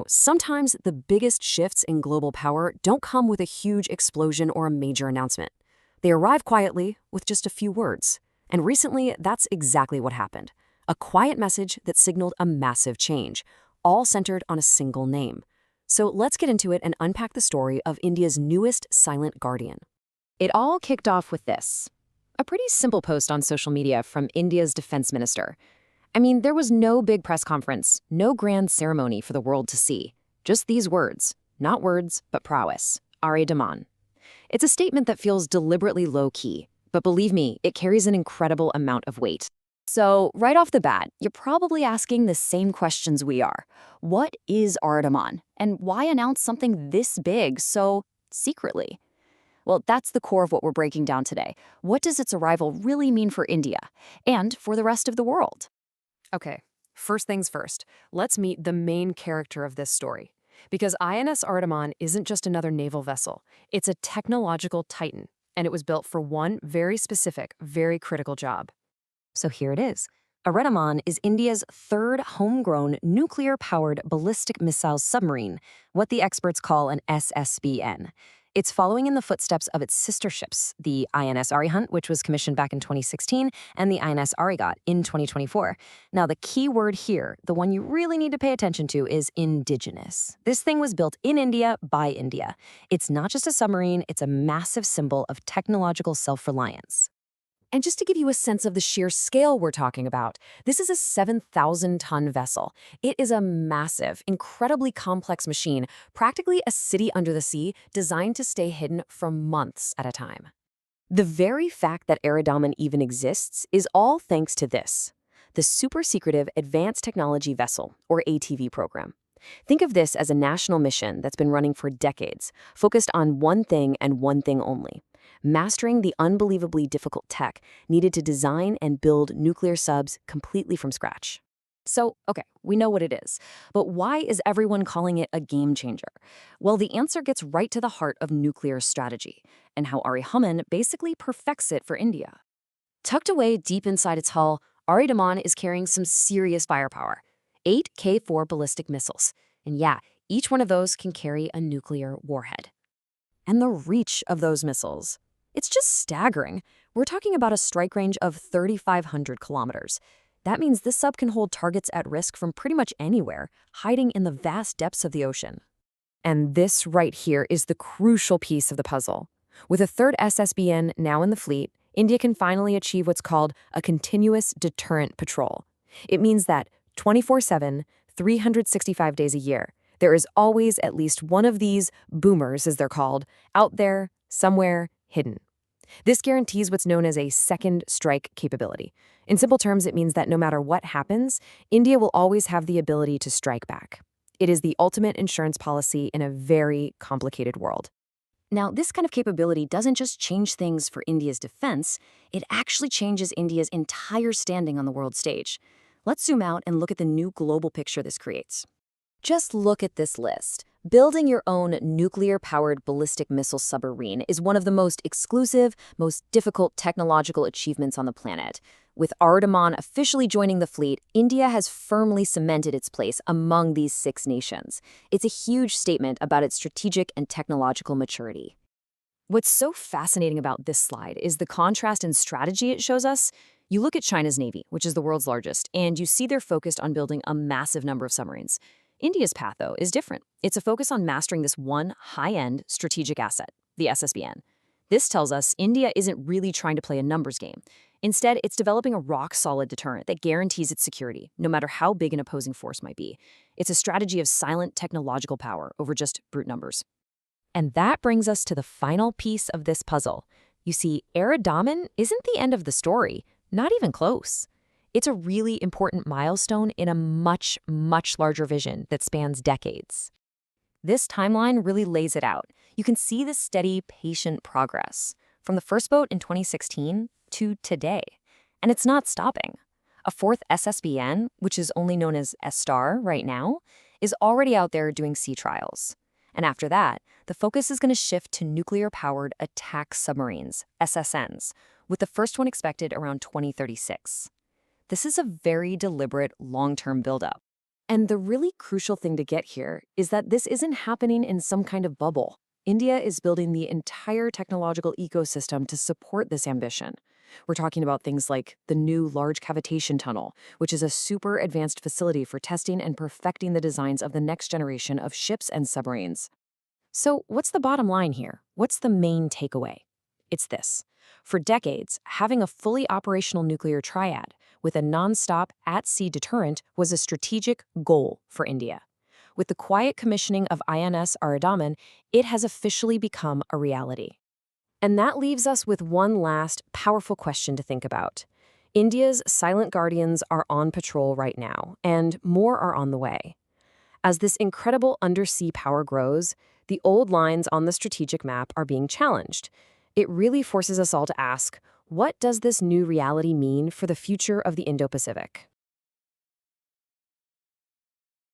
Sometimes the biggest shifts in global power don't come with a huge explosion or a major announcement. They arrive quietly with just a few words. And recently, that's exactly what happened. A quiet message that signaled a massive change, all centered on a single name. So let's get into it and unpack the story of India's newest silent guardian. It all kicked off with this. A pretty simple post on social media from India's defense minister. I mean, there was no big press conference, no grand ceremony for the world to see. Just these words. Not words, but prowess. Are Daman. It's a statement that feels deliberately low-key, but believe me, it carries an incredible amount of weight. So, right off the bat, you're probably asking the same questions we are. What is Ardaman? And why announce something this big so secretly? Well, that's the core of what we're breaking down today. What does its arrival really mean for India and for the rest of the world? Okay, first things first, let's meet the main character of this story. Because INS Ardaman isn't just another naval vessel, it's a technological titan, and it was built for one very specific, very critical job. So here it is. Ardaman is India's third homegrown nuclear-powered ballistic missile submarine, what the experts call an SSBN. It's following in the footsteps of its sister ships, the INS Arihant, which was commissioned back in 2016, and the INS Arigat in 2024. Now, the key word here, the one you really need to pay attention to, is indigenous. This thing was built in India by India. It's not just a submarine, it's a massive symbol of technological self-reliance. And just to give you a sense of the sheer scale we're talking about, this is a 7,000-ton vessel. It is a massive, incredibly complex machine, practically a city under the sea, designed to stay hidden for months at a time. The very fact that Ardaman even exists is all thanks to this, the super secretive Advanced Technology Vessel, or ATV program. Think of this as a national mission that's been running for decades, focused on one thing and one thing only: mastering the unbelievably difficult tech needed to design and build nuclear subs completely from scratch. So, okay, we know what it is, but why is everyone calling it a game changer? Well, the answer gets right to the heart of nuclear strategy, and how Ardaman basically perfects it for India. Tucked away deep inside its hull, Ardaman is carrying some serious firepower. 8 K-4 ballistic missiles. And yeah, each one of those can carry a nuclear warhead. And the reach of those missiles, it's just staggering. We're talking about a strike range of 3,500 kilometers. That means this sub can hold targets at risk from pretty much anywhere, hiding in the vast depths of the ocean. And this right here is the crucial piece of the puzzle. With a third SSBN now in the fleet, India can finally achieve what's called a continuous deterrent patrol. It means that 24/7, 365 days a year, there is always at least one of these boomers, as they're called, out there, somewhere, hidden. This guarantees what's known as a second strike capability. In simple terms, it means that no matter what happens, India will always have the ability to strike back. It is the ultimate insurance policy in a very complicated world. Now, this kind of capability doesn't just change things for India's defense, it actually changes India's entire standing on the world stage. Let's zoom out and look at the new global picture this creates. Just look at this list. Building your own nuclear-powered ballistic missile submarine is one of the most exclusive, most difficult technological achievements on the planet. With Ardaman officially joining the fleet, India has firmly cemented its place among these 6 nations. It's a huge statement about its strategic and technological maturity. What's so fascinating about this slide is the contrast in strategy it shows us. You look at China's Navy, which is the world's largest, and you see they're focused on building a massive number of submarines. India's path, though, is different. It's a focus on mastering this one high-end strategic asset, the SSBN. This tells us India isn't really trying to play a numbers game. Instead, it's developing a rock-solid deterrent that guarantees its security, no matter how big an opposing force might be. It's a strategy of silent technological power over just brute numbers. And that brings us to the final piece of this puzzle. You see, Ardaman isn't the end of the story. Not even close. It's a really important milestone in a much, much larger vision that spans decades. This timeline really lays it out. You can see the steady, patient progress from the first boat in 2016 to today. And it's not stopping. A fourth SSBN, which is only known as S-Star right now, is already out there doing sea trials. And after that, the focus is going to shift to nuclear-powered attack submarines, SSNs, with the first one expected around 2036. This is a very deliberate, long-term buildup. And the really crucial thing to get here is that this isn't happening in some kind of bubble. India is building the entire technological ecosystem to support this ambition. We're talking about things like the new Large Cavitation Tunnel, which is a super advanced facility for testing and perfecting the designs of the next generation of ships and submarines. So, what's the bottom line here? What's the main takeaway? It's this. For decades, having a fully operational nuclear triad with a nonstop at-sea deterrent was a strategic goal for India. With the quiet commissioning of INS Aradaman, it has officially become a reality. And that leaves us with one last powerful question to think about. India's silent guardians are on patrol right now, and more are on the way. As this incredible undersea power grows, the old lines on the strategic map are being challenged. It really forces us all to ask, what does this new reality mean for the future of the Indo-Pacific?